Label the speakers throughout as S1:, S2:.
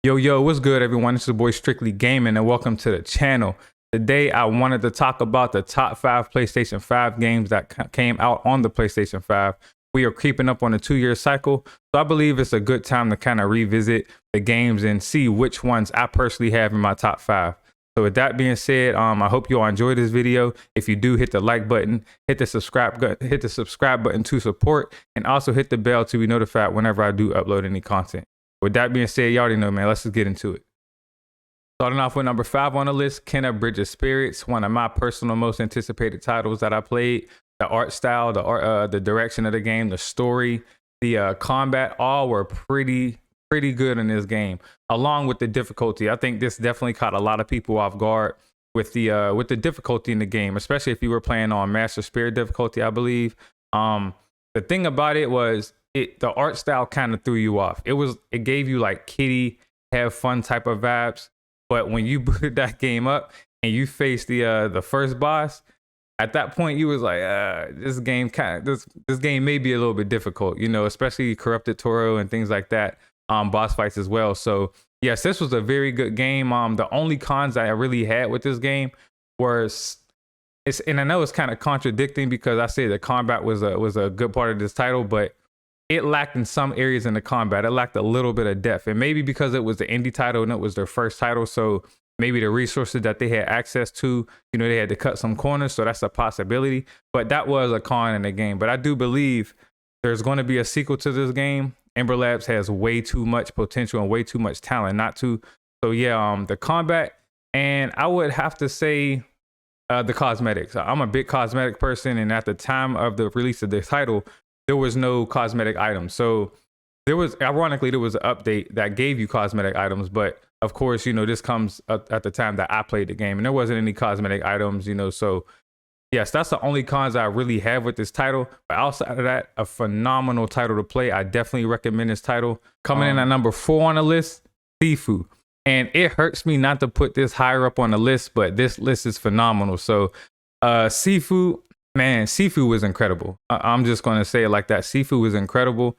S1: Yo, what's good, everyone? This is your boy Strictly Gaming, and welcome to the channel. Today, I wanted to talk about the top 5 PlayStation 5 games that came out on the PlayStation 5. We are creeping up on a 2-year cycle, so I believe it's a good time to kind of revisit the games and see which ones I personally have in my top 5. So with that being said, I hope you all enjoy this video. If you do, hit the like button, hit the subscribe button to support, and also hit the bell to be notified whenever I do upload any content. With that being said, you already know, man, let's just get into it. Starting off with number 5 on the list, Kenna Bridge of Spirits, one of my personal most anticipated titles that I played. The art style, the direction of the game, the story, the combat, all were pretty good in this game, along with the difficulty. I think this definitely caught a lot of people off guard with the difficulty in the game, especially if you were playing on Master Spirit difficulty, I believe. The thing about it was the art style kind of threw you off. It gave you like kiddie, have fun type of vibes. But when you booted that game up and you faced the first boss, at that point you was like, this game may be a little bit difficult, especially Corrupted Toro and things like that, boss fights as well. So yes, this was a very good game. The only cons I really had with this game was, and I know it's kind of contradicting because I say the combat was a good part of this title, but it lacked in some areas in the combat. It lacked a little bit of depth, and maybe because it was the indie title and it was their first title, so maybe the resources that they had access to, they had to cut some corners, so that's a possibility. But that was a con in the game. But I do believe there's going to be a sequel to this game. Ember Labs has way too much potential and way too much talent not to. So yeah, the combat, and I would have to say the cosmetics. I'm a big cosmetic person, and at the time of the release of this title, there was no cosmetic items. So ironically, there was an update that gave you cosmetic items. But of course, this comes at the time that I played the game and there wasn't any cosmetic items, So yes, that's the only cons I really have with this title. But outside of that, a phenomenal title to play. I definitely recommend this title. Coming in at number 4 on the list, Sifu. And it hurts me not to put this higher up on the list, but this list is phenomenal. So Sifu, man, Sifu was incredible. I'm just going to say it like that. Sifu was incredible.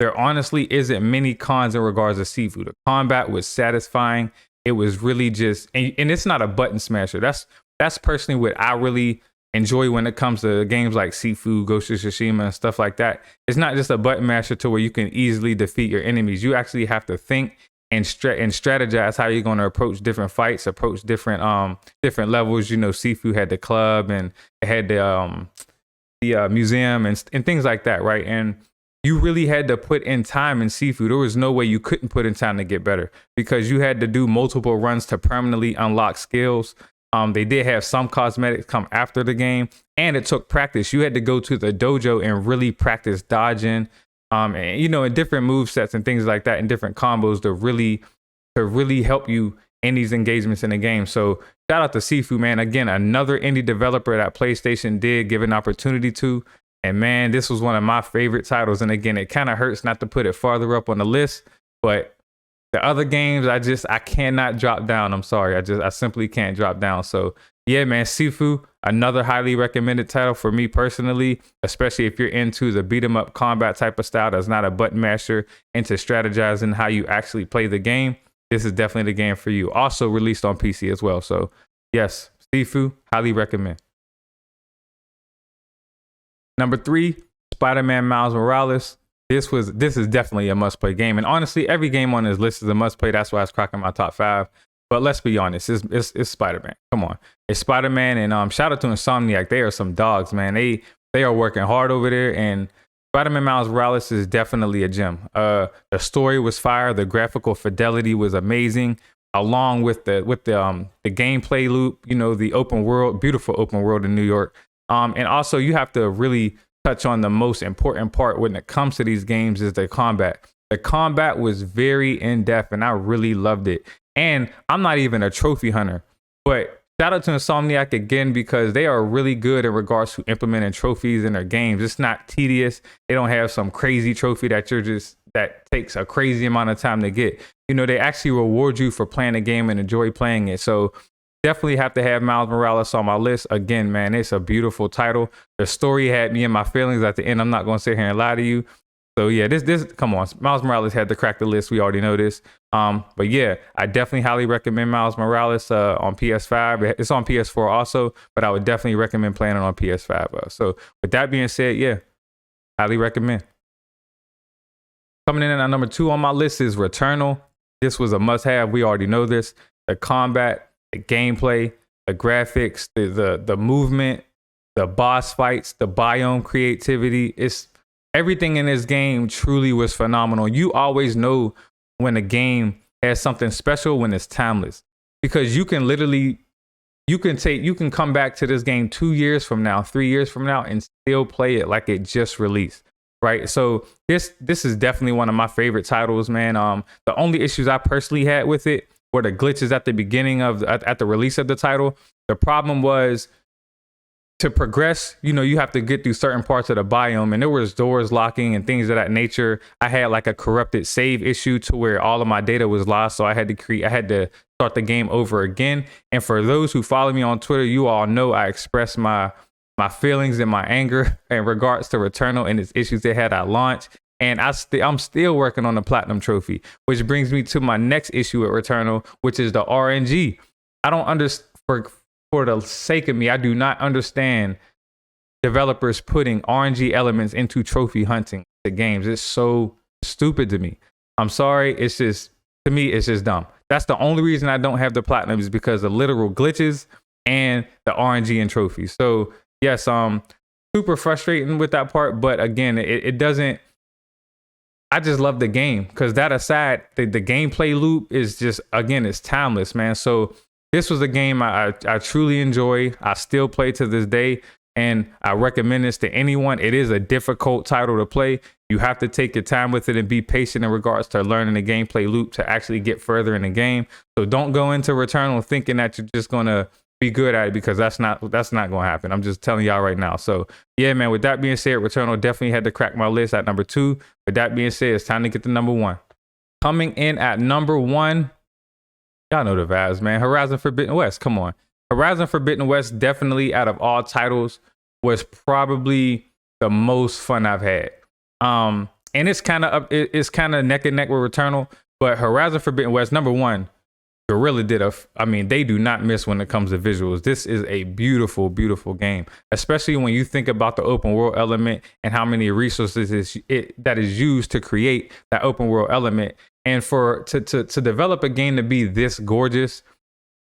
S1: There honestly isn't many cons in regards to Sifu. The combat was satisfying. It was really just, and it's not a button smasher. That's personally what I really enjoy when it comes to games like Sifu, Ghost of Tsushima, and stuff like that. It's not just a button masher to where you can easily defeat your enemies. You actually have to think and strategize how you're going to approach different fights, approach different levels. Sifu had the club and it had the museum and things like that, right? And you really had to put in time in Sifu. There was no way you couldn't put in time to get better because you had to do multiple runs to permanently unlock skills. They did have some cosmetics come after the game, and it took practice. You had to go to the dojo and really practice dodging. And in different move sets and things like that, and different combos to really help you in these engagements in the game. So shout out to Sifu, man. Again, another indie developer that PlayStation did give an opportunity to. And man, this was one of my favorite titles. And again, it kind of hurts not to put it farther up on the list, but the other games, I cannot drop down. I'm sorry. I simply can't drop down. So yeah, man, Sifu, another highly recommended title for me personally, especially if you're into the beat 'em up combat type of style that's not a button masher, into strategizing how you actually play the game. This is definitely the game for you. Also released on PC as well. So yes, Sifu, highly recommend. Number 3, Spider-Man Miles Morales. This is definitely a must-play game. And honestly, every game on this list is a must-play. That's why it's cracking my top 5. But let's be honest, it's Spider-Man. Come on. It's Spider-Man, and shout out to Insomniac. They are some dogs, man. They are working hard over there, and Spider-Man Miles Morales is definitely a gem. The story was fire. The graphical fidelity was amazing, along with the gameplay loop, the open world, beautiful open world in New York. And also you have to really touch on the most important part when it comes to these games is the combat. The combat was very in-depth, and I really loved it. And I'm not even a trophy hunter, but shout out to Insomniac again, because they are really good in regards to implementing trophies in their games. It's not tedious. They don't have some crazy trophy that takes a crazy amount of time to get. They actually reward you for playing the game and enjoy playing it. So definitely have to have Miles Morales on my list. Again, man, it's a beautiful title. The story had me in my feelings at the end. I'm not going to sit here and lie to you. So yeah, this come on, Miles Morales had to crack the list. We already know this. But yeah, I definitely highly recommend Miles Morales on PS5. It's on PS4 also, but I would definitely recommend playing it on PS5. So with that being said, yeah, highly recommend. Coming in at number 2 on my list is Returnal. This was a must-have. We already know this. The combat, the gameplay, the graphics, the movement, the boss fights, the biome creativity. It's everything in this game truly was phenomenal. You always know when a game has something special when it's timeless, because you can literally, you can come back to this game 2 years from now, 3 years from now, and still play it like it just released. Right. So this is definitely one of my favorite titles, man. The only issues I personally had with it were the glitches at the beginning of at the release of the title. The problem was, to progress, you have to get through certain parts of the biome, and there was doors locking and things of that nature. I had like a corrupted save issue to where all of my data was lost, so I had to start the game over again. And for those who follow me on Twitter, you all know I expressed my feelings and my anger in regards to Returnal and its issues they had at launch. And I'm still working on the platinum trophy, which brings me to my next issue at Returnal, which is the RNG. I don't understand. For the sake of me, I do not understand developers putting RNG elements into trophy hunting the games. It's so stupid to me. I'm sorry. It's just, to me, it's just dumb. That's the only reason I don't have the platinum, is because of literal glitches and the RNG and trophies. So yes, super frustrating with that part. But again, it doesn't, I just love the game, because that aside, the gameplay loop is just, again, it's timeless, man. So this was a game I truly enjoy. I still play to this day, and I recommend this to anyone. It is a difficult title to play. You have to take your time with it and be patient in regards to learning the gameplay loop to actually get further in the game. So don't go into Returnal thinking that you're just gonna be good at it, because that's not gonna happen. I'm just telling y'all right now. So yeah, man, with that being said, Returnal definitely had to crack my list at number 2. With that being said, it's time to get to number 1. Coming in at number 1, y'all know the vibes, man. Horizon Forbidden West. Come on. Horizon Forbidden West, definitely out of all titles, was probably the most fun I've had. And it's kind of neck and neck with Returnal, but Horizon Forbidden West, number 1, Guerrilla did they do not miss when it comes to visuals. This is a beautiful, beautiful game, especially when you think about the open world element and how many resources that is used to create that open world element. And to develop a game to be this gorgeous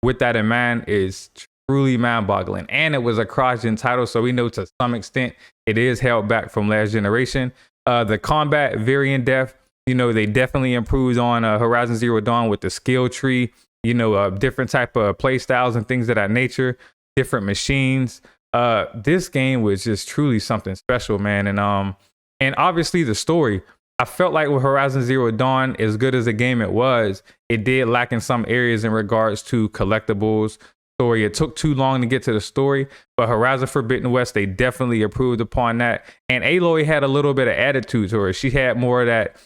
S1: with that in mind is truly mind-boggling. And it was a cross-gen title, so we know to some extent it is held back from last generation. The combat, very in-depth. They definitely improved on Horizon Zero Dawn with the skill tree, different type of play styles and things of that nature, different machines. This game was just truly something special, man. And obviously the story, I felt like with Horizon Zero Dawn, as good as a game it did lack in some areas in regards to collectibles, story. It took too long to get to the story, but Horizon Forbidden West, they definitely improved upon that. And Aloy had a little bit of attitude to her. She had more of that,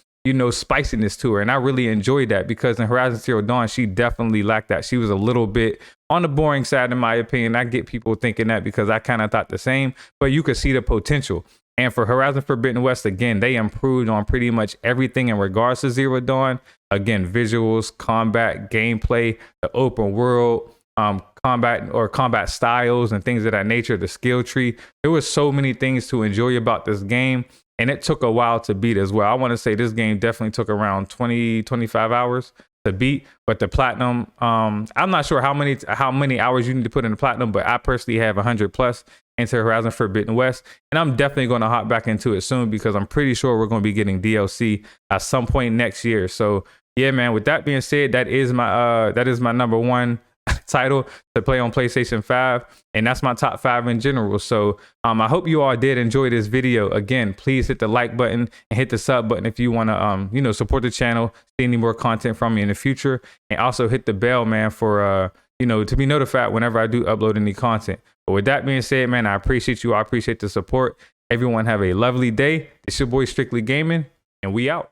S1: spiciness to her. And I really enjoyed that, because in Horizon Zero Dawn, she definitely lacked that. She was a little bit on the boring side, in my opinion. I get people thinking that because I kind of thought the same, but you could see the potential. And for Horizon Forbidden West, again, they improved on pretty much everything in regards to Zero Dawn. Again, visuals, combat, gameplay, the open world, combat styles and things of that nature, the skill tree. There was so many things to enjoy about this game, and it took a while to beat as well. I want to say this game definitely took around 20-25 hours to beat, but the platinum, I'm not sure how many hours you need to put in the platinum, but I personally have 100 plus into Horizon Forbidden West, and I'm definitely going to hop back into it soon, because I'm pretty sure we're going to be getting DLC at some point next year. So yeah, man, with that being said, that is my number 1 title to play on PlayStation 5, and that's my top 5 in general. So I hope you all did enjoy this video. Again, please hit the like button and hit the sub button if you want to support the channel, see any more content from me in the future, and also hit the bell, man, for to be notified whenever I do upload any content. But with that being said, man, I appreciate you. I appreciate the support. Everyone have a lovely day. It's your boy Strictly Gaming, and we out.